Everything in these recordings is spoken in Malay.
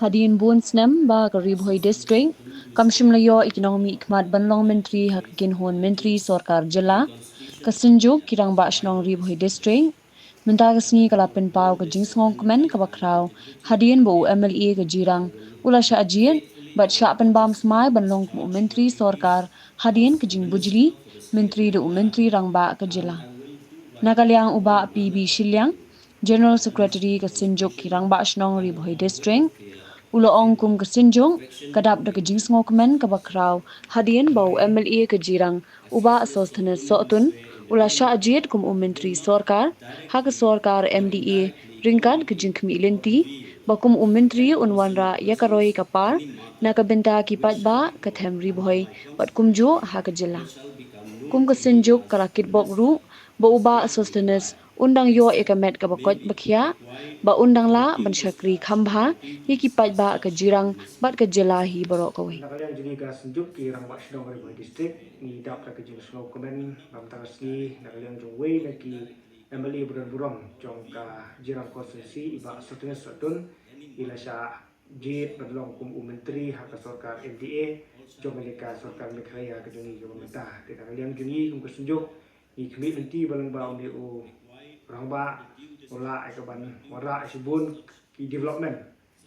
Hadin bun snem ba Karibhoi district kamshimlayo ekonomi ikmat banlong menteri hakin hon menteri sorkar jela kasinjuk kirang ba shnong Ribhoi district mentagasni kalapin pau ka jingsngong kemen ka bakraw hadin bo MLA ka jirang ulasha ajien bat syapan bam smai banlong ku menteri sorkar hadin ka jing bujli menteri de menteri rangba ka jela Nagaliang uba PB Shilyang General Secretary kasinjuk kirang ba shnong Ribhoi district Uloong kum kesinjung kadap de kejingsngo kemen kebakraw hadien bau MLA kejirang uba sostene sotun ula sya ajit kum menteri sorkar hak sorkar MDA ringkad kejing kemi lenti bakum menteri unwanra yakaroi kapar nakabenta kipat ba kathem Ribhoi bat kumjo hak jela kum kesinjuk karakit bok ru ba uba sostenes undang yo ekamet ka bakot bakhya ba undang la ban syakri khambha ikipat ba ka jirang bat ka jelahi borok kawai Nakaliang jini ka senjuk ki rang bak sidong Ribhoi district ni dap ka jing slow komen bam tangasni nakaliang jong wei na ki MLA buran burong jong ka jirang konstitusi iba sotenes sotun ila sya jit badlong kum menteri hak sorkar MDA jong melika sorkar mekraya ka jongi ka pemerintah di nakaliang jini kum ka senjuk ni kemi menti balang ba undi u rang ba ola ka ban wara sibun ki development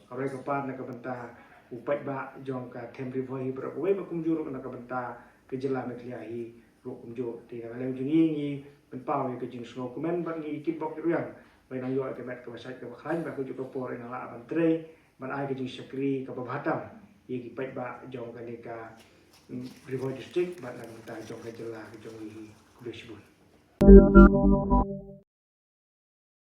Karai kepat nak benta upat ba jong ka tem Ribhoi berkuai berkumjur nak benta kejelah mekliahi ruk kumjur di dalam jungi ni benpau ke jing slow komen bang ni kibok riang bai nang yo ke met ke wasai ke bakhan ba ku juga por ina la bantre ban ai ke jing syakri ke babatam ye ki pat ba jong ka ni ka Ribhoi district ba nak benta jong ka jelah ke jong ni ku besibun